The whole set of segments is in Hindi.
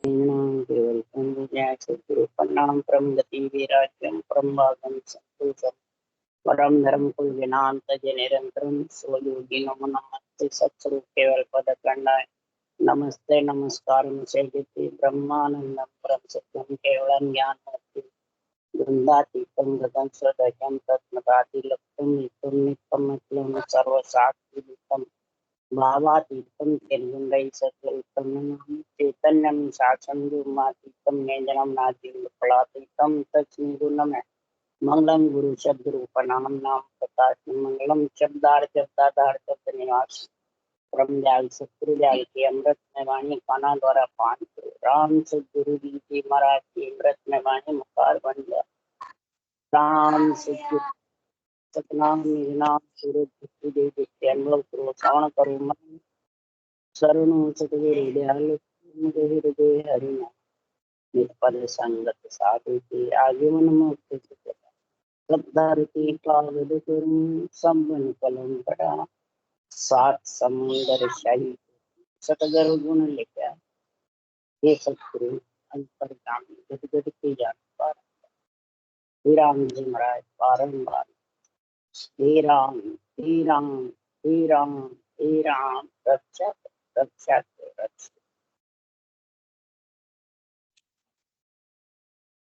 सद्गुरु प्रणाम परम गति विराज्यम परम भागम संतोषम परम धर्म कुल विनांत जय निरंतरम स्वयोगी नमो नमस्ते सत्स्वरूप केवल पद खंडाय नमस्ते नमस्कार सेविते ब्रह्मानंदम परम सत्यम केवलम ज्ञानमूर्ति वृंदातीतम गगन सदयम तत्मदादिलक्ष्यम नित्यम नित्यम सर्वसाक्षितम भावातीतम निर्गुणै सत्वरूपम चैतन्यम शासनमातीतम नेजनम नादीम फलातीतम तस्मिन् मंगलम गुरु शब्द रूप नाम नाम प्रकाश मंगलम शब्दार्थ शब्दार्थ निवास परम दयाल सतगुरु दयाल के अमृत में वाणी काना द्वारा पान करो राम सतगुरु जी की महाराज की अमृत में वाणी मुखार बन गया राम सतगुरु सतनाम निजनाम सूरज देव के अनुभव करो श्रवण करो मन शरणु सतगुरु दयाल मुझे हृदय हरिना निष्पद संगत साधु के आजीवन मुक्त श्रद्धारती कावद करूं संबन कलम पड़ा सात समुंदर शाही सतगुरु गुण लिखा हे सतगुरु अंतर्गामी गद की जान पार श्री राम जी महाराज बारंबार हे राम हे राम हे राम हे राम रक्षा रक्षा रक्षा।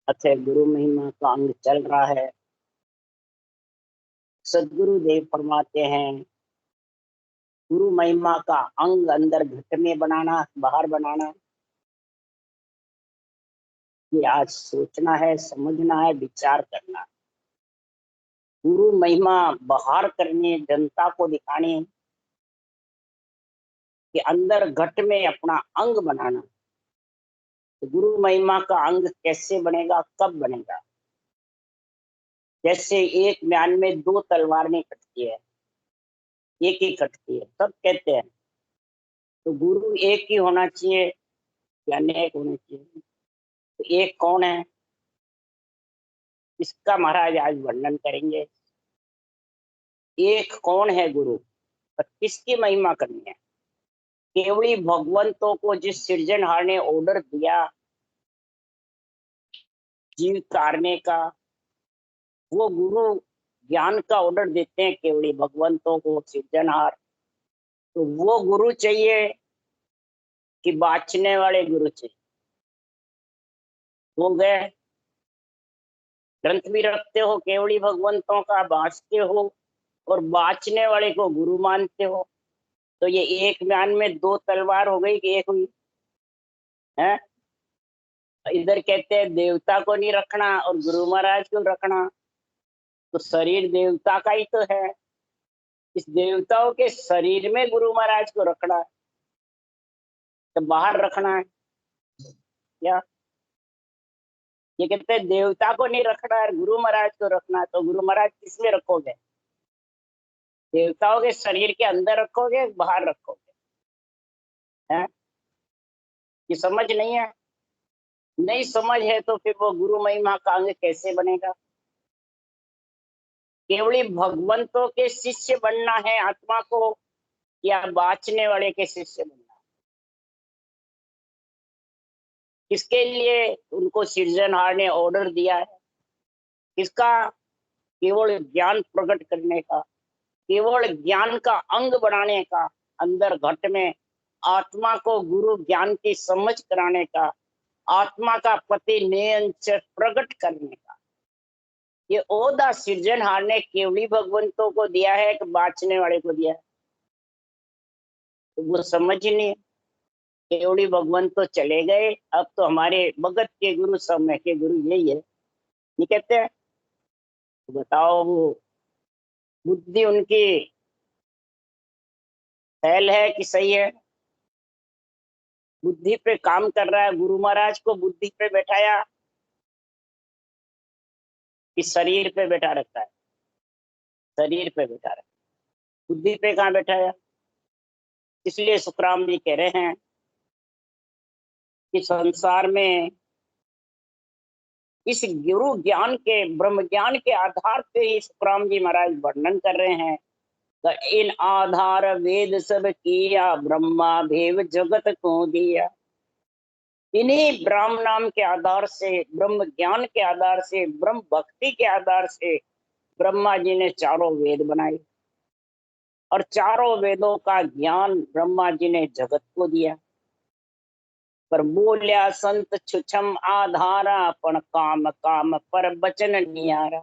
अच्छा गुरु महिमा का अंग चल रहा है। सदगुरु देव फरमाते हैं गुरु महिमा का अंग अंदर घट में बनाना बाहर बनाना, ये आज सोचना है समझना है विचार करना। गुरु महिमा बाहर करने जनता को दिखाने कि अंदर घट में अपना अंग बनाना। तो गुरु महिमा का अंग कैसे बनेगा कब बनेगा? जैसे एक म्यान में दो तलवार नहीं कटती है, एक ही कटती है, सब कहते हैं। तो गुरु एक ही होना चाहिए या अनेक होना चाहिए? तो एक कौन है इसका महाराज आज वर्णन करेंगे। एक कौन है गुरु और किसकी महिमा करनी है? केवली भगवंतों को जिस सृजनहार ने ऑर्डर दिया जीव तारने का, वो गुरु ज्ञान का ऑर्डर देते हैं केवली भगवंतों को सृजनहार। तो वो गुरु चाहिए कि बाँचने वाले गुरु चाहिए? हो गए ग्रंथ भी रखते हो केवली भगवंतों का, बाँचते हो और बाँचने वाले को गुरु मानते हो। तो ये एक म्यान में दो तलवार हो गई कि एक हुई है? इधर कहते हैं देवता को नहीं रखना और गुरु महाराज को रखना। तो शरीर देवता का ही तो है, इस देवताओं के शरीर में गुरु महाराज को रखना है तो बाहर रखना है क्या? ये कहते हैं देवता को नहीं रखना है गुरु महाराज को रखना है। तो गुरु महाराज किसमें रखोगे? देवताओं के शरीर के अंदर रखोगे बाहर रखोगे? है ये समझ नहीं है? नहीं समझ है तो फिर वो गुरु महिमा का अंग कैसे बनेगा? केवली भगवंतों के शिष्य बनना है आत्मा को या बाँचने वाले के शिष्य बनना? किसके लिए उनको सृजनहार ने ऑर्डर दिया है? किसका? केवल ज्ञान प्रकट करने का, केवल ज्ञान का अंग बनाने का, अंदर घट में आत्मा को गुरु ज्ञान की समझ कराने का, आत्मा का पति नियंच प्रकट करने का। ये ओदा सृजनहार ने केवली भगवंतों को दिया है कि बाँचने वाले को दिया है? तो वो समझ ही नहीं। केवली भगवंत तो चले गए, अब तो हमारे भगत के गुरु समय के गुरु यही है नहीं कहते हैं? तो बताओ वो बुद्धि उनकी फैल है कि सही है? बुद्धि पे काम कर रहा है। गुरु महाराज को बुद्धि पे बैठाया कि शरीर पे बैठा रखा है? शरीर पे बैठा रखा, बुद्धि पे कहाँ बैठाया? इसलिए सुखराम जी कह रहे हैं कि संसार में इस गुरु ज्ञान के ब्रह्म ज्ञान के आधार पे ही सुखराम जी महाराज वर्णन कर रहे हैं। तो इन आधार वेद सब किया, ब्रह्मा भेव जगत को दिया। इन्हीं ब्रह्म नाम के आधार से, ब्रह्म ज्ञान के आधार से, ब्रह्म भक्ति के आधार से ब्रह्मा जी ने चारों वेद बनाए और चारों वेदों का ज्ञान ब्रह्मा जी ने जगत को दिया। पर बोलिया संत छुछम आधारा, पण काम काम पर बचन नियारा।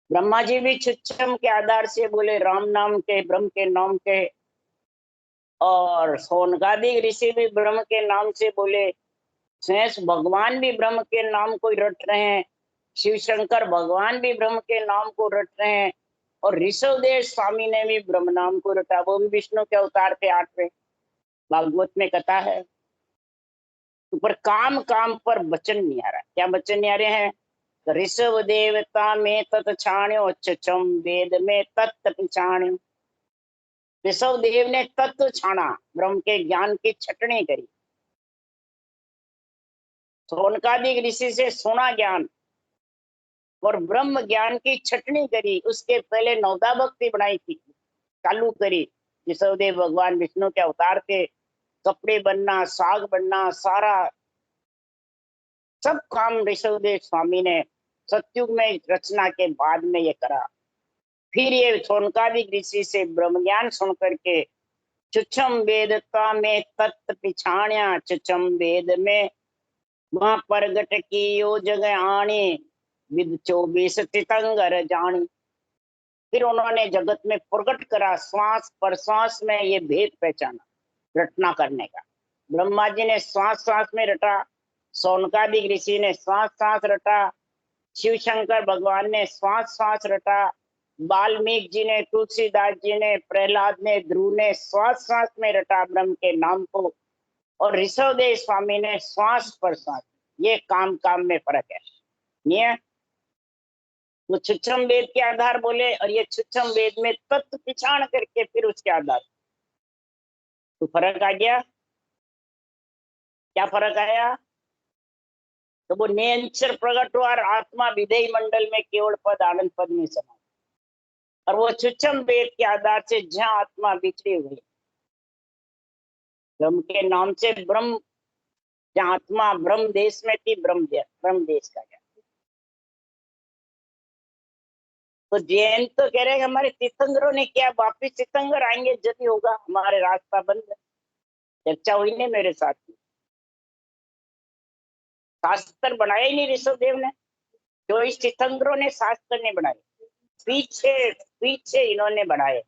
ब्रह्मा जी भी छुछम के आधार से बोले, राम नाम के, ब्रह्म के नाम के, और सोनकादिक ऋषि भी ब्रह्म के नाम से बोले। शेष भगवान भी ब्रह्म के नाम को रट रहे हैं, शिव शंकर भगवान भी ब्रह्म के नाम को रट रहे हैं, और ऋषभदेव स्वामी ने भी ब्रह्म नाम को रटा। वो भी विष्णु के अवतार थे 8वें, भागवत में कथा है। पर काम काम पर बचन नहीं आ रहा। क्या बचन नहीं आ रहे हैं? ऋषभ देवता में तत् छाण्यो, छम वेद में तत्त पिछाण्यो। ऋषभ देव ने तत्व छाना, ब्रह्म के ज्ञान की छटनी करी। सोनकादिक ऋषि से सोना ज्ञान और ब्रह्म ज्ञान की छटनी करी। उसके पहले नवदा भक्ति बनाई थी, चालू करी। ऋषभदेव भगवान विष्णु के अवतार थे। कपड़े बनना, साग बनना, सारा सब काम ऋषभदेव स्वामी ने सतयुग में रचना के बाद में ये करा। फिर ये सोनकादिक ऋषि से ब्रह्म ज्ञान सुन करके चुचम वेदता में तत्त पिछाण्या, चुचम वेद में वहां प्रगट की यो जगह आनी, विद 24 तीर्थंकर जानी। फिर उन्होंने जगत में प्रकट करा, श्वास प्रश्वास में ये भेद पहचाना रटना करने का। ब्रह्मा जी ने श्वास श्वास में रटा, सोनकादिक ऋषि ने श्वास श्वास रटा, शिव शंकर भगवान ने श्वास श्वास रटा, वाल्मीकि जी ने, तुलसीदास जी ने, प्रहलाद ने, ध्रुव ने श्वास श्वास में रटा ब्रह्म के नाम को, और ऋषभदेव स्वामी ने श्वास प्रश्वास। ये काम काम में फर्क है। ये वो छुच्छम वेद के आधार बोले, और ये छुच्छम वेद में तत्व पिछाण करके फिर उसके आधार। तो फर्क आ गया। क्या फर्क आया? तो वो नेचर प्रकट हुआ और आत्मा विधेय मंडल में केवल पद आनंद पद में समा। और वो छुच्छम वेद के आधार से जहां आत्मा बिछड़ी हुई, ब्रह्म के नाम से ब्रह्म, जहां आत्मा ब्रह्म देश में थी, ब्रह्म देश का गया। तो जैन तो कह रहे हैं हमारे तीर्थंकरों ने किया, वापिस तीर्थंकर आएंगे जब ही होगा, हमारे रास्ता बंद है। चर्चा हुई नहीं मेरे साथ। शास्त्र बनाया ही नहीं ऋषभदेव ने, जो इस तीर्थंकरों ने शास्त्र नहीं बनाए, पीछे पीछे इन्होंने बनाए।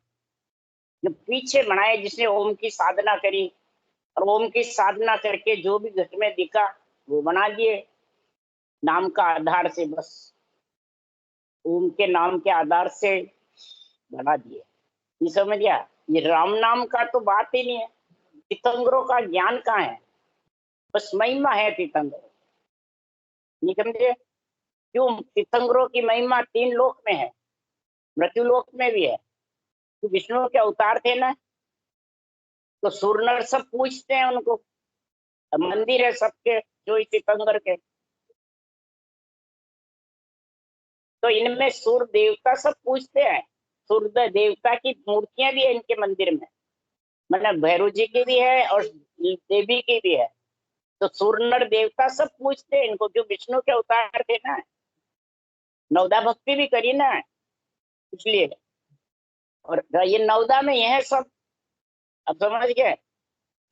जो पीछे बनाए, जिसने ओम की साधना करी, और ओम की साधना करके जो भी घट में दिखा वो बना दिए नाम का आधार से। बस ओम के नाम के आधार से बना दिए। ये समझ गया? ये राम नाम का तो बात ही नहीं है। तीर्थंकरों का ज्ञान कहाँ है? बस महिमा है तीर्थंकर। नहीं समझे? क्यों? तीर्थंकरों की महिमा 3 लोक में है, मृत्यु लोक में भी है। तो विष्णु के अवतार थे ना, तो सुरनर सब पूछते हैं उनको। मंदिर है सबके जो तीर्थंकर के, तो इनमें सूर्य देवता सब पूछते हैं। सूर्य देवता की मूर्तियां भी है इनके मंदिर में, मतलब भैरव जी की भी है और देवी की भी है। तो सूर्य देवता सब पूछते हैं इनको, जो विष्णु के अवतार थे ना। नवदा भक्ति भी करी ना, इसलिए। और ये नवदा में यह सब, अब समझ गए?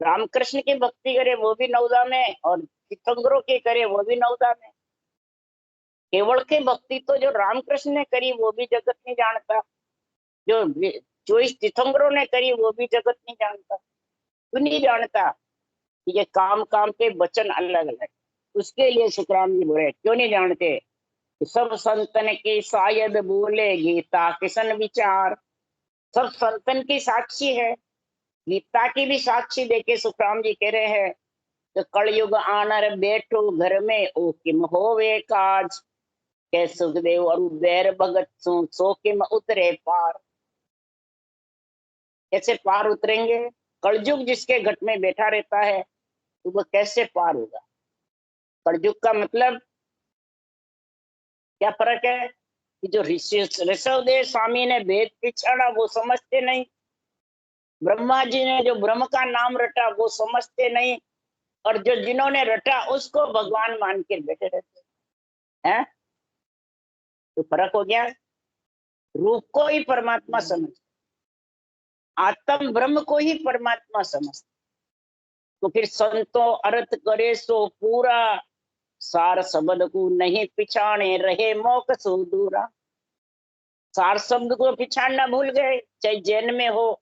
रामकृष्ण की भक्ति करे वो भी नवदा में, और तीर्थंकरों की करे वो भी नवदा में। केवल की भक्ति तो जो रामकृष्ण ने करी वो भी जगत नहीं जानता, जो इस तीर्थंकरों ने करी वो भी जगत नहीं जानता। क्यों नहीं जानता? ये काम काम के वचन अलग अलग, उसके लिए शुक्राम जी बोले क्यों नहीं जानते? सब संतन की शायद बोले गीता किसन विचार। सब संतन की साक्षी है, गीता की भी साक्षी देके सुखराम जी कह रहे हैं तो कलयुग आनर बैठो घर में, ओ किम होवे काज। के सुखदेव और बैर भगत सो किम उतरे पार। कैसे पार उतरेंगे? कलयुग जिसके घट में बैठा रहता है तो वो कैसे पार होगा? कलयुग का मतलब क्या फर्क है कि जो ऋषभदेव स्वामी ने वेद पिछाड़ा वो समझते नहीं, ब्रह्मा जी ने जो ब्रह्म का नाम रटा वो समझते नहीं, और जो जिन्होंने रटा उसको भगवान मान के बैठे रहते हैं। तो फर्क हो गया। रूप को ही परमात्मा समझ, आत्म ब्रह्म को ही परमात्मा समझ। तो फिर संतो अर्थ करे सो पूरा, सार शब्द को नहीं पिछाने रहे मोक्ष सो दूरा। सार शब्द को पिछाड़ना भूल गए, चाहे जैन में हो,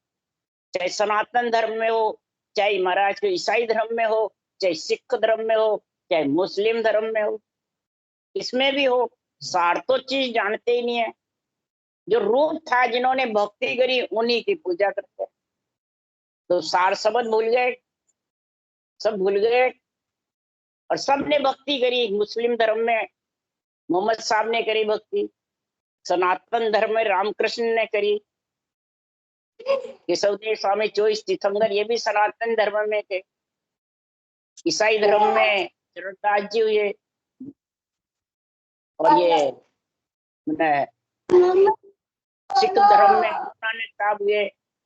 चाहे सनातन धर्म में हो, चाहे महाराज के ईसाई धर्म में हो, चाहे सिख धर्म में हो, चाहे मुस्लिम धर्म में हो, इसमें भी हो, सार तो चीज जानते ही नहीं है। जो रूप था, जिन्होंने भक्ति करी उन्हीं की पूजा करते हैं। तो सार शब्द भूल गए, सब भूल गए, और सबने भक्ति करी। मुस्लिम धर्म में मोहम्मद साहब ने करी भक्ति, सनातन धर्म में रामकृष्ण ने करी, केशवदेव स्वामी 24 तीर्थंकर ये भी सनातन धर्म में थे। ईसाई धर्म में चरणदास जी हुए, और ये सिख धर्म में नानक साहब हुए,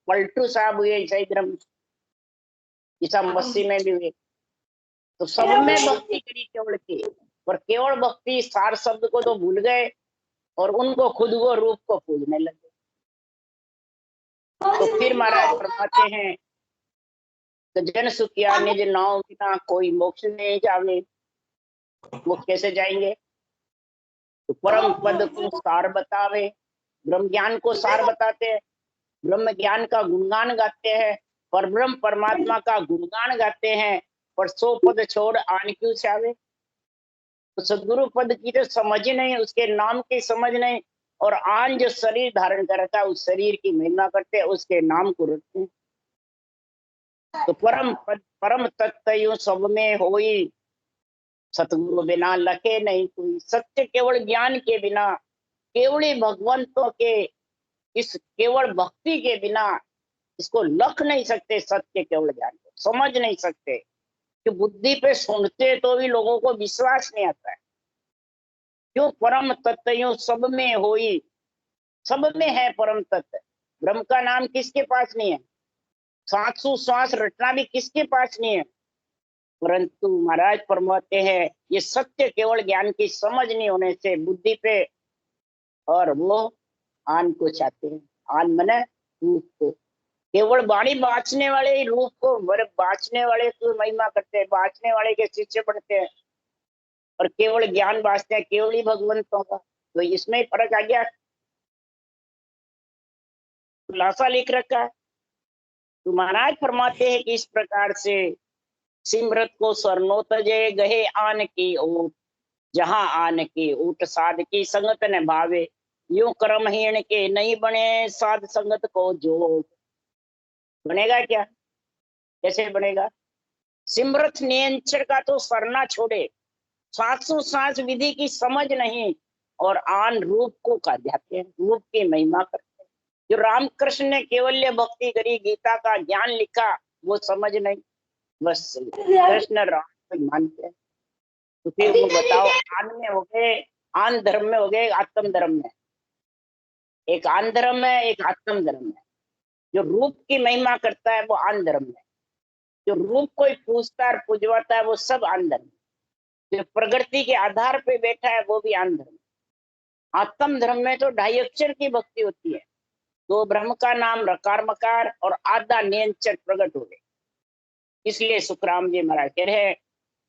पलटू साहब हुए ईसाई धर्म में, ईसा मसीह में भी हुए। तो सब में भक्ति करी केवल की, पर केवल भक्ति सार शब्द को तो भूल गए और उनको खुद को रूप को पूजने लगे। तो फिर महाराज फरमाते हैं तो जन सुखिया निज नाव बिना कोई मोक्ष नहीं जावे। वो कैसे जाएंगे? तो परम पद को सार बतावे, ब्रह्म ज्ञान को सार बताते हैं, ब्रह्म ज्ञान का गुणगान गाते हैं, पर ब्रह्म परमात्मा का गुणगान गाते हैं, पर 100 पद छोड़ आन क्यों चावे। तो सदगुरु पद की तो समझ ही नहीं, उसके नाम की समझ नहीं, और आन जो शरीर धारण कर रखा है उस शरीर की महिमा करते हैं, उसके नाम को रखते हैं। तो परम पद परम तत्व यूं सब में होई, सतगुरु बिना लखे नहीं कोई। सत्य केवल ज्ञान के बिना, केवली भगवंतों के इस केवल भक्ति के बिना इसको लख नहीं सकते। सत्य केवल ज्ञान को समझ नहीं सकते, कि बुद्धि पे सुनते तो भी लोगों को विश्वास नहीं आता है। क्यों? परम तत्व यूं सब में होई, सब में है परम तत्व। ब्रह्म का नाम किसके पास नहीं है? सांसों सांस रटना भी किसके पास नहीं है? परंतु महाराज फरमाते हैं ये सत्य केवल ज्ञान की समझ नहीं होने से बुद्धि पे, और वो आन को चाहते हैं। आन मने रूप को, केवल वाणी बाँचने वाले ही रूप को, बाँचने वाले को महिमा करते हैं, बाँचने वाले के शिष्य बनते हैं, और केवल ज्ञान बाँचते हैं केवल ही भगवंतों का। तो इसमें फर्क आ गया, खुलासा लिख रखा है। तो महाराज फरमाते हैं कि इस प्रकार से सिमरत को स्वर्णोत जय गहे आन की ओट, जहां आन की ऊट साध की संगत न भावे, यूं कर्महीन के नहीं बने साध संगत को जोट। बनेगा क्या? कैसे बनेगा? सिमरत नियंत्रण का तो सरना छोड़े, सांसों सांस विधि की समझ नहीं, और आन रूप को का जाते हैं, रूप की महिमा करते हैं। जो रामकृष्ण ने केवल्य भक्ति करी, गीता का ज्ञान लिखा, वो समझ नहीं, बस कृष्ण राम को मानते हैं। तो फिर वो बताओ, आन में हो गए, आन धर्म में हो गए, आत्म धर्म में। एक आन धर्म है, एक आत्म धर्म है। जो रूप की महिमा करता है वो आन धर्म है, जो रूप को पूजता है पूजवाता है वो सब आन धर्म है, जो प्रकृति के आधार पे बैठा है वो भी आन धर्म है। आत्म धर्म में तो 2.5 अक्षर की भक्ति होती है, दो ब्रह्म का नाम रकार मकार और आधा नियंचर प्रकट हो गए। इसलिए सुखराम जी महाराज कह रहे हैं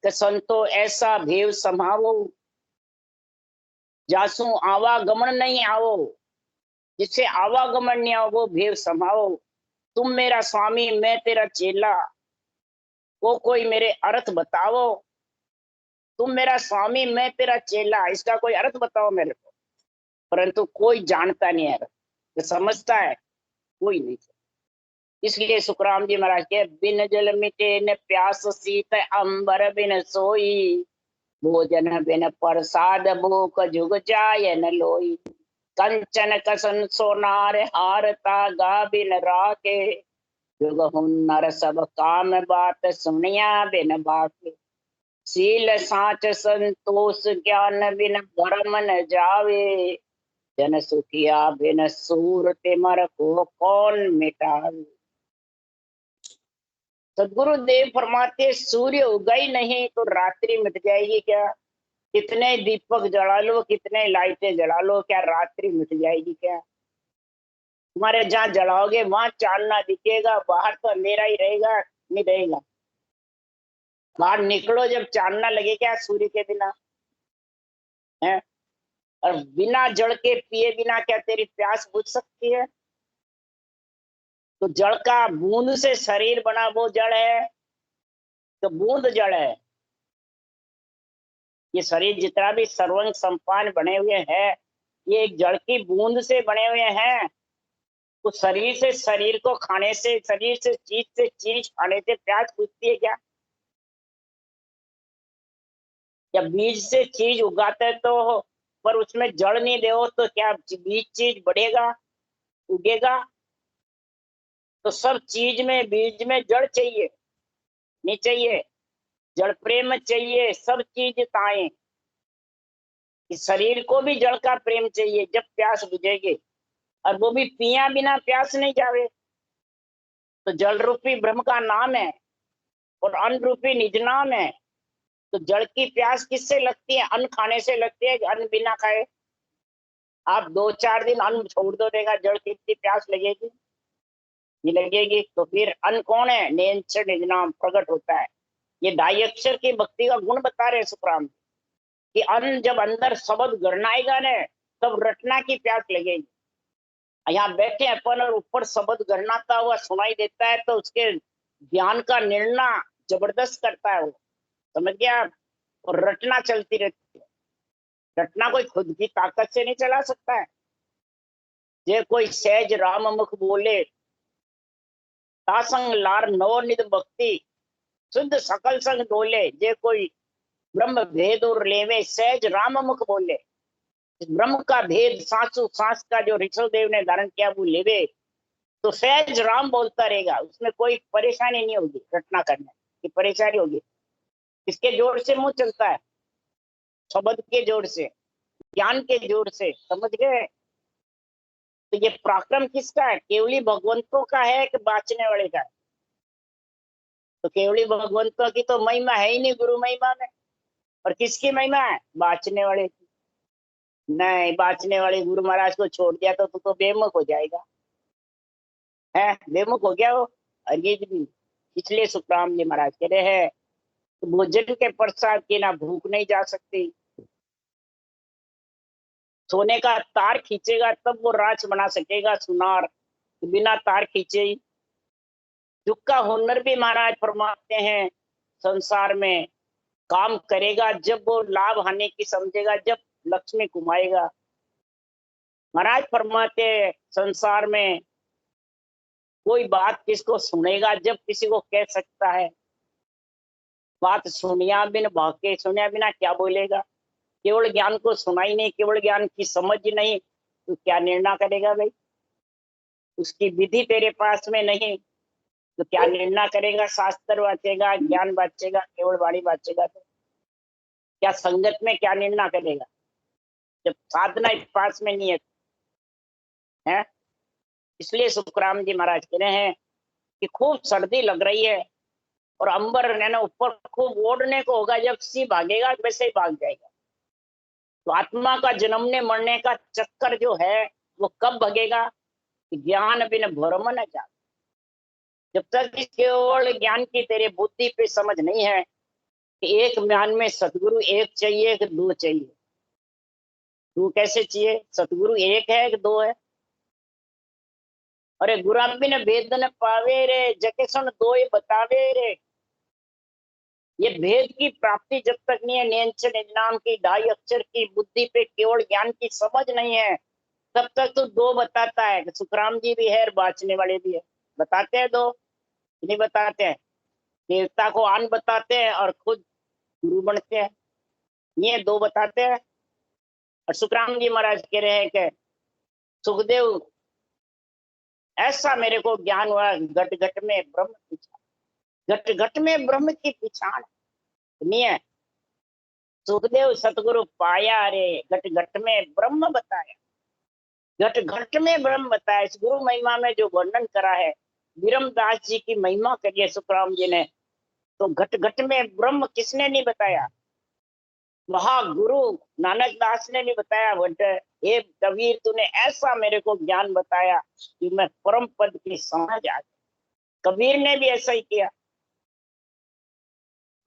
कि संतो ऐसा भेव समावो, जासू आवागमन नहीं आवो। जिससे आवागमन नहीं आओ वो भेव समाओ। तुम मेरा स्वामी मैं तेरा चेला, वो कोई मेरे अर्थ बताओ। तुम मेरा स्वामी मैं तेरा चेला, इसका कोई अर्थ बताओ मेरे को। परंतु कोई जानता नहीं है, जो समझता है कोई नहीं। इसलिए सुखराम जी महाराज के बिन जल मिटे न प्यास शीत अंबर बिन सोई, भोजन बिन प्रसाद भूख जुग जाय न लोई। कंचन कसन सोनार हारता गा बिन राके, जुग हुनर सब काम बात सुनिया बिन बाके। शील साच संतोष ज्ञान बिन भरम न जावे, जन सुखिया बिन सूर तिमर को कौन मिटावे। सदगुरु देव फरमाते सूर्य उगा ही नहीं तो रात्रि मिट जाएगी क्या? कितने दीपक जला लो, कितने लाइटें जला लो, क्या रात्रि मिट जाएगी क्या? तुम्हारे जहाँ जलाओगे वहां चांदना दिखेगा, बाहर तो अंधेरा ही रहेगा, नहीं रहेगा। बाहर निकलो जब चांदना लगे क्या सूर्य के बिना है? और बिना जल के पिए बिना क्या तेरी प्यास बुझ सकती है? तो जल का बूंद से शरीर बना वो जड़ है, तो बूंद जड़ है। ये शरीर जितना भी सर्वंग संपान बने हुए हैं, ये एक जड़ की बूंद से बने हुए हैं। तो शरीर से शरीर को खाने से, शरीर से चीज खाने से प्यास बुझती है क्या? या बीज से चीज उगाते तो, पर उसमें जड़ नहीं दे तो क्या बीज चीज बढ़ेगा, उगेगा? तो सब चीज में बीज में जड़ चाहिए, नहीं चाहिए? जड़ प्रेम चाहिए, सब चीज ताए। इस शरीर को भी जड़ का प्रेम चाहिए, जब प्यास बुझेगी। और वो भी पिया बिना प्यास नहीं जावे। तो जल रूपी ब्रह्म का नाम है और अन्न रूपी निज नाम है। तो जल की प्यास किससे लगती है? अन्न खाने से लगती है कि अन्न बिना खाए? आप 2-4 दिन अन्न छोड़ दो, देगा जल की इतनी प्यास लगेगी? ये लगेगी। तो फिर अन्न कौन है? नेंच निज नाम प्रकट होता है। ये ढाई अक्षर की भक्ति का गुण बता रहे सुखराम कि अन्न जब अंदर शब्द गड़नाएगा ना, तब रटना की प्यास लगेगी। यहाँ बैठे अपन और ऊपर शब्द गड़नाता हुआ सुनाई देता है, तो उसके ज्ञान का निर्णय जबरदस्त करता है वो, समझ गया आप? और रटना चलती रहती है। रटना कोई खुद की ताकत से नहीं चला सकता है। जे कोई सहज राम मुख बोले, तासंग लार नवनिध भक्ति, शुद्ध सकल संग डोले। जे कोई ब्रह्म भेद और लेवे, सहज राम मुख बोले। ब्रह्म का भेद सांसु सांस का जो ऋषभ देव ने धारण किया वो लेवे, तो सहज राम बोलता रहेगा, उसमें कोई परेशानी नहीं होगी। रटना करने की परेशानी होगी? किसके जोर से मुंह चलता है? शब्द के जोर से, ज्ञान के जोर से, समझ गए? तो ये पराक्रम किसका है? केवली भगवंतों का है कि बाचने वाले का है? तो केवली भगवंतों की तो महिमा है ही नहीं गुरु महिमा में। और किसकी महिमा है? बाचने वाले की। नहीं, बाचने वाले गुरु महाराज को छोड़ दिया तो तू तो बेमुख हो जाएगा। है बेमुख हो गया वो। और ये भी इसलिए सुखराम जी महाराज कह रहे हैं, तो भोजन के प्रसाद की ना भूख नहीं जा सकती। सोने का तार खींचेगा तब वो राज बना सकेगा सुनार, तो बिना तार खींचे ही। दुख का हुनर भी महाराज फरमाते हैं संसार में काम करेगा जब वो लाभ हानि की समझेगा, जब लक्ष्मी कुमाएगा। महाराज फरमाते हैं संसार में कोई बात किसको सुनेगा जब किसी को कह सकता है। बात सुनिया बिन भाके, सुनिया बिना क्या बोलेगा? केवल ज्ञान को सुना ही नहीं, केवल ज्ञान की समझ ही नहीं, तो क्या निर्णय करेगा भाई? उसकी विधि तेरे पास में नहीं, तो क्या निर्णय करेगा? शास्त्र वाचेगा, ज्ञान वाचेगा, केवल वाणी वाचेगा तो क्या संगत में क्या निर्णय करेगा जब साधना इस पास में नहीं है? इसलिए सुखराम जी महाराज कह रहे हैं कि खूब सर्दी लग रही है और अंबर ने ना ऊपर खूब ओढ़ने को होगा, जब सी भागेगा वैसे ही भाग जाएगा। तो आत्मा का जन्मने मरने का चक्कर जो है वो कब भगेगा? ज्ञान बिन भ्रम न जा। जब तक इस केवल ज्ञान की तेरे बुद्धि पे समझ नहीं है कि एक ज्ञान में सतगुरु एक चाहिए कि दो चाहिए। दो कैसे चाहिए? सतगुरु एक है कि दो है? अरे गुराबी ने भेद न पावे रे, जके सुन दो ही बतावे रे। ये भेद की प्राप्ति जब तक नहीं है, नेंच नाम की ढाई अक्षर की बुद्धि पे केवल ज्ञान की समझ नहीं है, तब तक तो दो बताता है। सुखराम जी भी है और बाचने वाले भी है। बताते हैं दो, नहीं बताते हैं? देवता को आन बताते हैं और खुद गुरु बनते हैं, ये दो बताते हैं। और सुखराम जी महाराज कह रहे हैं कि सुखदेव ऐसा मेरे को ज्ञान हुआ, घट घट में ब्रह्म पिछाड़, घट घट में ब्रह्म की पिछाड़ नहीं है। सुखदेव सतगुरु पाया रे, घट घट में ब्रह्म बताया, घट घट में ब्रह्म बताया। इस गुरु महिमा में जो वर्णन करा है विरमदास जी की महिमा करिए सुखराम जी ने। तो घट घट में ब्रह्म किसने नहीं बताया? वहां गुरु नानक दास ने नहीं बताया। बट हे कबीर, तूने ऐसा मेरे को ज्ञान बताया कि मैं परम पद की समझ आ गई। कबीर ने भी ऐसा ही किया,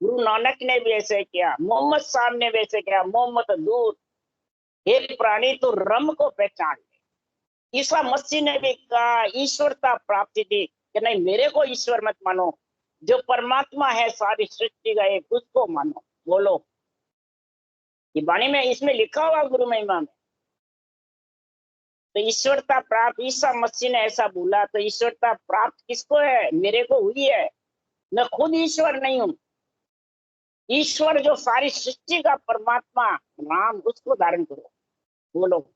गुरु नानक ने भी ऐसे किया, मोहम्मद साहब ने भी ऐसे किया। मोहम्मद दूर, हे प्राणी तू रम को पहचान ले। ईसा मसीह ने भी कहा, ईश्वरता प्राप्ति थी कि नहीं, मेरे को ईश्वर मत मानो, जो परमात्मा है सारी सृष्टि का एक, उसको मानो। बोलो, ये वाणी में इसमें लिखा हुआ गुरु महिमा में। तो ईश्वरता प्राप्त ईसा मसीह ने ऐसा बोला, तो ईश्वरता प्राप्त किसको है? मेरे को हुई है। मैं खुद ईश्वर नहीं हूं। ईश्वर जो सारी सृष्टि का परमात्मा राम, उसको धारण करो। बोलो।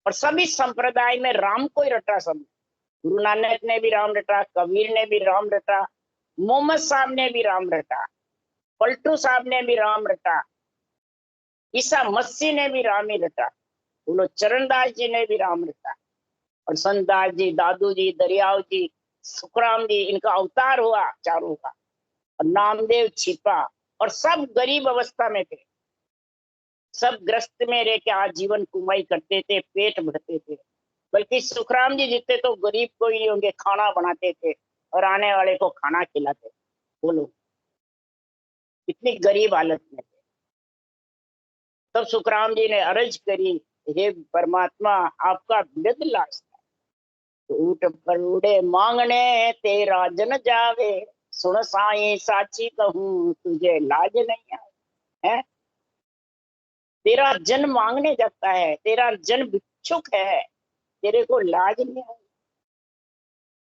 और सभी संप्रदाय में राम को ही रटा। सब, गुरु नानक ने भी राम रटा, कबीर ने भी राम रटा, मोहम्मद साहब ने भी राम रटा, पलटू साहब ने भी राम रटा, ईसा मसीह ने भी राम ही रटा। बोलो, चरणदास जी ने भी राम रटा। और संतदास जी, दादू जी, दरियाव जी, सुखराम जी, इनका अवतार हुआ चारों का। और नामदेव छिपा। और सब गरीब अवस्था में थे, सब ग्रस्त में रह के आजीवन कमाई करते थे, पेट भरते थे। बल्कि सुखराम जी जितने तो गरीब कोई नहीं होंगे, खाना बनाते थे और आने वाले को खाना खिलाते। बोलो, इतनी गरीब हालत में थे। तब सुखराम जी ने अर्ज करी, हे परमात्मा, आपका वृद्ध लाश ऊट पर उड़े मांगने, तेरा जन जावे। सुन साई साची कहूँ, तुझे लाज नहीं आए। है, तेरा जन मांगने जाता है, तेरा जन भिक्षुक है, तेरे को लाज नहीं आई।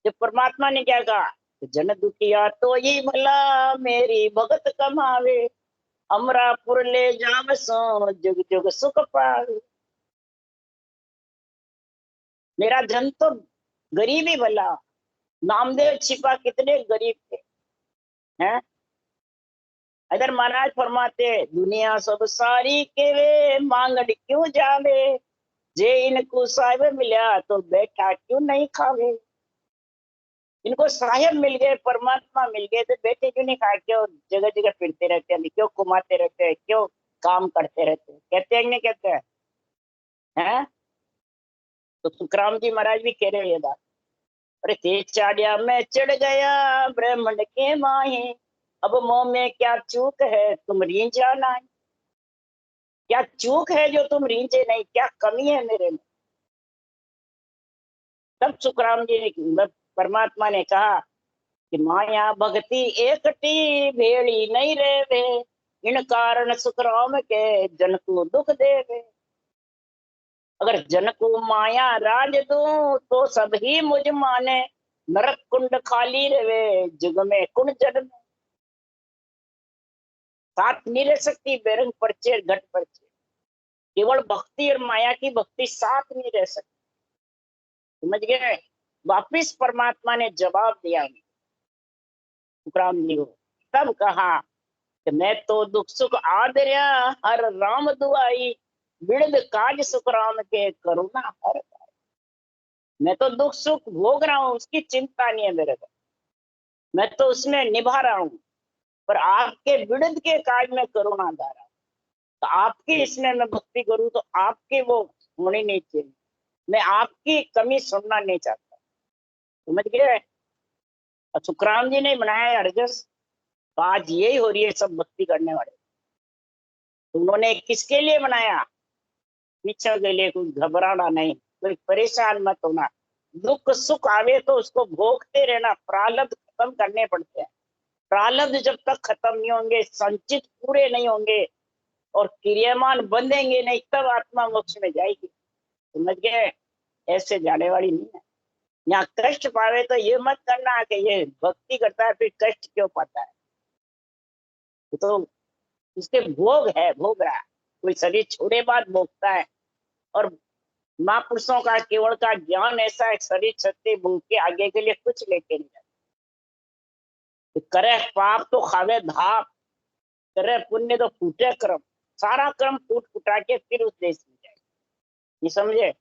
जब परमात्मा ने क्या कहा, जन दुखिया तो ये भला, मेरी भगत कमावे। अमरापुर ले जाव सो, जुग जुग सुख पावे। मेरा जन तो गरीब ही भला। नामदेव छिपा कितने गरीब थे। हैं, अगर महाराज फरमाते, दुनिया सब सारी के वे मांगड़ क्यों जावे। जे इनको साहिब मिला तो बैठा क्यों नहीं खावे। इनको साहिब मिल गए, परमात्मा मिल गए, तो बैठे क्यों नहीं खाए? क्यों जगह जगह फिरते रहते हैं, क्यों घुमाते रहते हैं, क्यों काम करते रहते हैं? कहते हैं नहीं कहते हैं? हैं? तो सुखराम जी महाराज भी कह रहे हैं ये बात। अरे ते चाड़िया में चढ़ गया ब्राह्मण के माही, अब मोह में क्या चूक है तुम रीझा नहीं। क्या चूक है जो तुम रीझे नहीं? क्या कमी है मेरे में? तब सुखराम जी ने, मतलब परमात्मा ने कहा कि माया भक्ति एकटी भेड़ी नहीं रेवे, इन कारण सुखराम के जन को दुख देवे। अगर जन को माया राज दूं तो सब ही मुझ माने, नरक कुंड खाली रहे जुग में कुंड जड़ में। साथ नहीं रह सकती बेरंग परचे घट परचे। केवल भक्ति और माया की भक्ति साथ नहीं रह सकती। समझ गए? वापिस परमात्मा ने जवाब दिया सुखराम जी को। तब कहा कि मैं तो दुख सुख आदर्या, हर राम दुआई, बिरद काज सुखराम के करुणा हर। मैं तो दुख सुख भोग रहा हूँ, उसकी चिंता नहीं है मेरे को, मैं तो उसमें निभा रहा हूँ। पर आपके बिरद के काज में करुणा धा रहा हूँ। तो आपकी इसमें मैं भक्ति करूँ तो आपके वो होनी नहीं चाहिए। मैं आपकी कमी सुनना नहीं चाहता। समझ गए? और सुखराम जी ने बनाया है हरजस। तो आज यही हो रही है सब भक्ति करने वाले। तो उन्होंने किसके लिए बनाया? पीछे के लिए। कोई घबराना नहीं, कोई परेशान मत होना। दुख सुख आवे तो उसको भोगते रहना। प्रारब्ध खत्म करने पड़ते हैं। प्रारब्ध जब तक खत्म नहीं होंगे, संचित पूरे नहीं होंगे और क्रियामान बंधेंगे नहीं, तब आत्मा मोक्ष में जाएगी। समझ गए? ऐसे जाने वाली नहीं है। यहाँ कष्ट पावे तो ये मत करना कि ये भक्ति करता है फिर कष्ट क्यों पाता है। तो उसके भोग है, भोग रहा है। कोई शरीर छोड़े बाद भोगता है। और महापुरुषों का केवल का ज्ञान ऐसा है, शरीर छत्ते भूख के आगे के लिए कुछ लेके नहीं जाते। करे पाप तो खावे धाप, करे पुण्य तो फूटे क्रम। सारा क्रम फूट फुटा के फिर उस देश में जाए। ये समझे?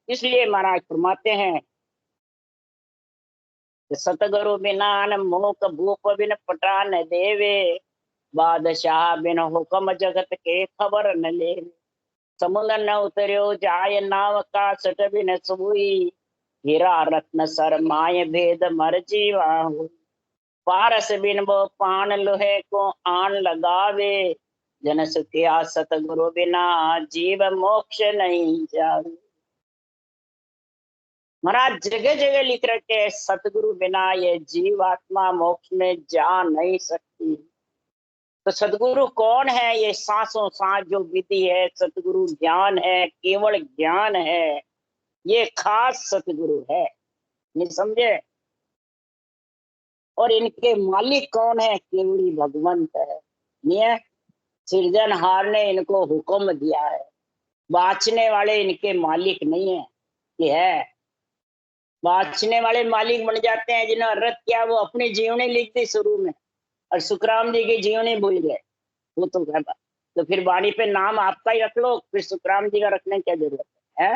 इसलिए महाराज फरमाते हैं सतगुरु बिना न मोक भूप बिन पटान देवे, बादशाह बिन हुक्म जगत के खबर न ले। समुद्र न उतर्यो जाय नाव का सट बिन सुई, हीरा रत्न सर माय भेद मर जीवा हुई। पारस बिन बो पान लोहे को आन लगावे, जन सुखिया सतगुरु बिना जीव मोक्ष नहीं जावे। महाराज जगह जगह लिख रखे हैं सतगुरु बिना ये जीव आत्मा मोक्ष में जा नहीं सकती। तो सतगुरु कौन है? ये सांसों सांस जो विधि है, सतगुरु ज्ञान है, केवल ज्ञान है, ये खास सतगुरु है। नहीं समझे? और इनके मालिक कौन है? केवली भगवंत है। नहीं है? सृजनहार ने इनको हुक्म दिया है, बाँचने वाले इनके मालिक नहीं है। ये है बाँचने वाले मालिक बन जाते हैं जिन्होंने अर्थ किया, वो अपनी जीवनी लिख दी शुरू में, और सुखराम जी की जीवनी भूल गए। वो तो कहता, तो फिर वाणी पे नाम आपका ही रख लो, फिर सुखराम जी का रखने की क्या जरूरत है?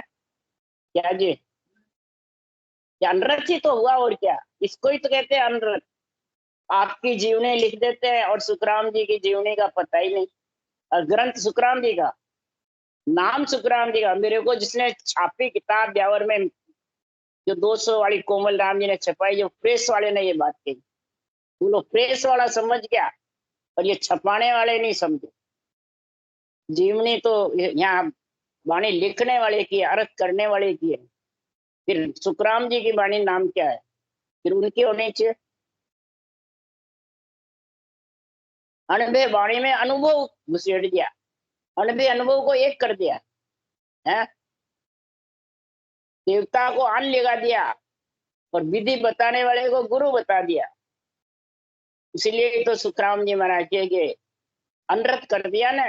क्या जी? क्या अनरथ ही तो हुआ, और क्या? इसको ही तो कहते हैं अनरथ। आपकी जीवनी लिख देते हैं और सुखराम जी की जीवनी का पता ही नहीं। और ग्रंथ सुखराम जी का, नाम सुखराम जी का। मेरे को जिसने छापी किताब ब्यावर में, जो 200 वाली कोमल राम जी ने छपाई, जो प्रेस वाले ने ये बात कही, वो लोग प्रेस वाला समझ गया और ये छपाने वाले नहीं समझे। जीवनी तो यहाँ वाणी लिखने वाले की, अर्थ करने वाले की है। फिर सुखराम जी की वाणी नाम क्या है? फिर उनकी होनी चाहिए। अनुभव वाणी में अनुभव घुसेड़ दिया, अनुभव अनुभव को एक कर दिया है। देवता को अन्न लगा दिया और विधि बताने वाले को गुरु बता दिया। इसीलिए तो सुखराम जी महाराज के अनर्थ कर दिया ना।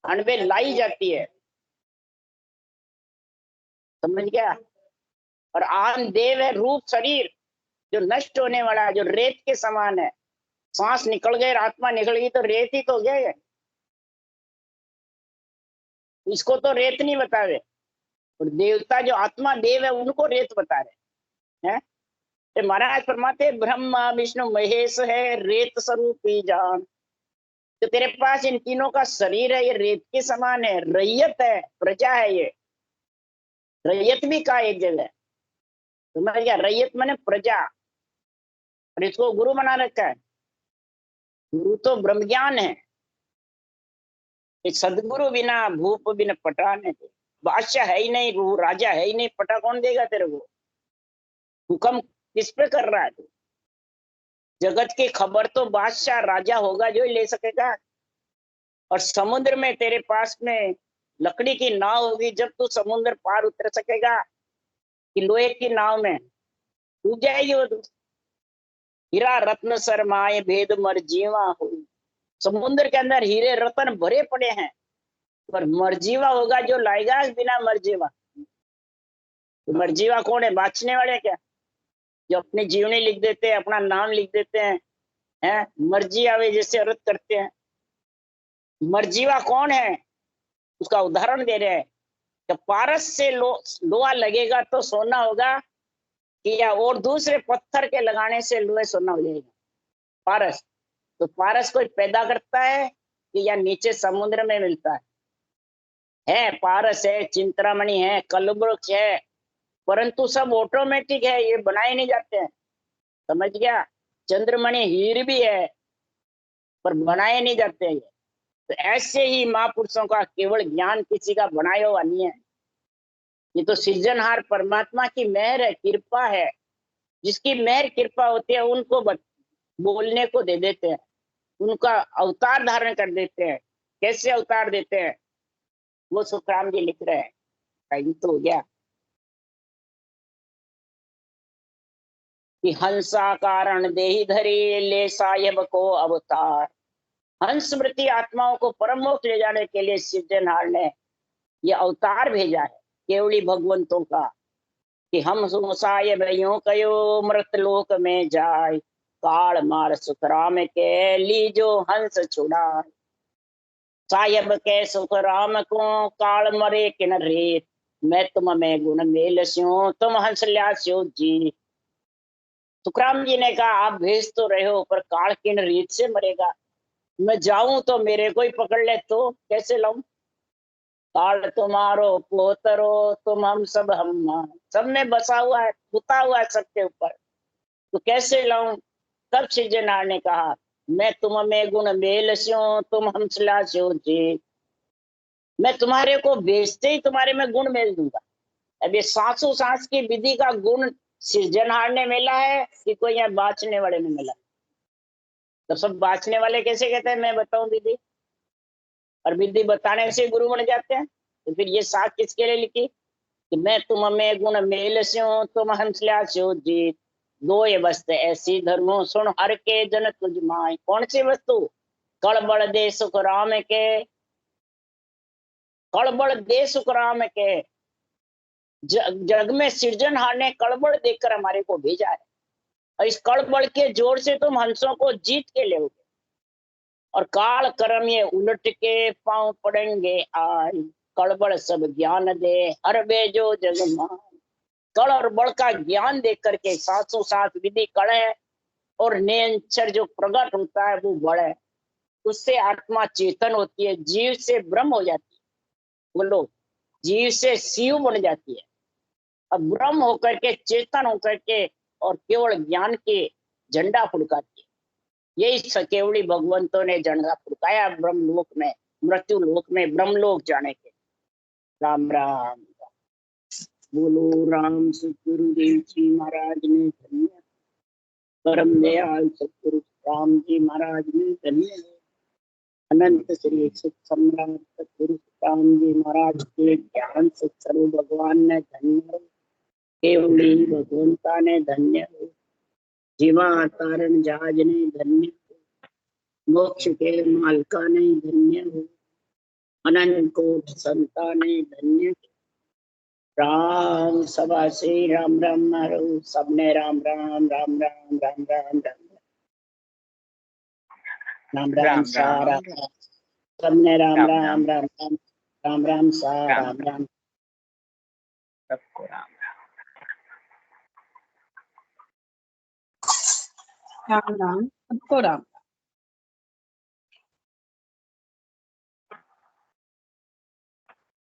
अनबे लाई जाती है, समझ गया? और आन देव है रूप शरीर, जो नष्ट होने वाला है, जो रेत के समान है। सांस निकल गई, आत्मा निकल गई तो रेत ही तो गए। इसको तो रेत नहीं बता रहे, और देवता जो आत्मा देव है उनको रेत बता रहे हैं। तो महाराज फरमाते ब्रह्मा विष्णु महेश है रेत स्वरूपी जान। तो तेरे पास इन तीनों का शरीर है, ये रेत के समान है, रैयत है, प्रजा है। ये रैयत भी का एक जगह, समझ गया? रैयत माने प्रजा, और इसको गुरु बना रखा है। गुरु तो ब्रह्म ज्ञान है। सदगुरु बिना भूप बिन पटा नहीं दे। बादशाह है ही नहीं, वो राजा है ही नहीं, पटा कौन देगा तेरे को? हुक्म किस पे कर रहा है तू? जगत की खबर तो बादशाह राजा होगा जो ही ले सकेगा। और समुद्र में तेरे पास में लकड़ी की नाव होगी, जब तू समुद्र पार उतर सकेगा। कि लोहे की नाव में डूब जाएगी वो तो। हीरा रत्न सरमाए भेद मर जीवा हो। समुद्र के अंदर हीरे रत्न भरे पड़े हैं, पर मरजीवा होगा जो लाएगा बिना मरजीवा। तो मरजीवा कौन है? बाँचने वाले क्या? जो अपनी जीवनी लिख देते हैं, अपना नाम लिख देते हैं, मर्जी आवे जैसे अर्थ करते हैं। मरजीवा कौन है? उसका उदाहरण दे रहे हैं कि पारस से लोहा लगेगा तो सोना होगा, कि या और दूसरे पत्थर के लगाने से लोहे सोना हो जाएगा? पारस तो पारस कोई पैदा करता है कि या नीचे समुद्र में मिलता है? पारस है, चिंतरामणि है, कलवृक्ष है, परंतु सब ऑटोमेटिक है, ये बनाए नहीं जाते हैं। समझ गया? चंद्रमणि हीर भी है, पर बनाए नहीं जाते हैं। तो ऐसे ही महापुरुषों का केवल ज्ञान किसी का बनाया हुआ नहीं है। ये तो सृजनहार परमात्मा की मेहर है, कृपा है। जिसकी मेहर कृपा होती है उनको बोलने को दे देते हैं, उनका अवतार धारण कर देते हैं। कैसे अवतार देते हैं वो सुखराम जी लिख रहे हैं। टाइम तो हो गया। कि हंसा कारण देही धरी ले साहेब को अवतार। हंस स्मृति आत्माओं को परम मोक्ष ले जाने के लिए सृजनहार ने ये अवतार भेजा है केवली भगवंतों का। कि हम सुसाय भयो कयो मृत लोक में जाय, काल मार सुखराम के लीजो हंस छुड़ाय। साहेब के सुखराम को काल मरे किन रेत, मैं तुम में गुण मेल स्यो, तुम हंस ल्या स्यो जी। तुकाराम जी ने कहा आप भेज तो रहे हो, पर काल किन रीत से मरेगा। मैं जाऊं तो मेरे को ही पकड़ ले तो कैसे लाऊं। काल तुम्हारो पोतरो, तुम हम सब में बसा हुआ है, पुता हुआ है सबके ऊपर, तो कैसे लाऊं। तब सृजनहार ने कहा मैं तुम में गुण मेल स्यो, तुम हमसला स्यो जी। मैं तुम्हारे को भेजते ही तुम्हारे में गुण मेल दूंगा। अब ये सांसों सांस की विधि का गुण सृजनहार ने मिला है कि कोई यहाँ बाँचने वाले ने मिला। तो सब बाँचने वाले कैसे कहते हैं मैं बताऊं विधि, और विधि बताने से गुरु बन जाते हैं। तो फिर ये साख किसके लिए लिखी कि मैं तुम में गुण मेल स्यो, तुम हंसल्या स्यो जी। दो ये वस्तु ऐसी धर्मो, सुन हर के जन तुझ माय। कौन सी वस्तु। कड़बड़ दे सुख राम के, कड़बड़ दे सुख राम के। जग में सृजनहार ने कड़बड़ देकर हमारे को भेजा है, और इस कड़बड़ के जोर से तुम हंसों को जीत के लेोगे। और काल कर्म ये उलट के पांव पड़ेंगे आज, कड़बड़ सब ज्ञान दे हर बेजो जग मान। कड़ और बड़ का ज्ञान देख करके सातों सात विधि कड़ है, और नेचर जो प्रकट होता है वो बड़ है। उससे आत्मा चेतन होती है, जीव से ब्रह्म हो जाती है। बोलो, जीव से शिव बन जाती है, अब ब्रह्म होकर के चेतन होकर के और केवल ज्ञान के झंडा फुड़काती है। यही सकेवड़ी भगवंतों ने झंडा फुड़काया ब्रह्मलोक में, मृत्यु लोक में ब्रह्मलोक जाने के। राम राम। बोलो राम सतगुरुदेव जी महाराज ने धन्य, परम दयाल सतगुरु राम जी महाराज ने धन्य। अनंत श्री सुख सम्राट सतगुरु राम जी महाराज के ज्ञान से सर्व भगवान ने धन्य, केवली भगवंता ने धन्य, जीवा तारण जहाज ने धन्य, मोक्ष के मालका ने धन्य हो, अनंत कोट संता ने धन्य। राम सभा से राम राम मारो, सबने राम राम राम राम राम राम राम राम राम सारा, सबने राम राम राम राम राम राम सा राम राम। सबको राम राम राम, सबको राम।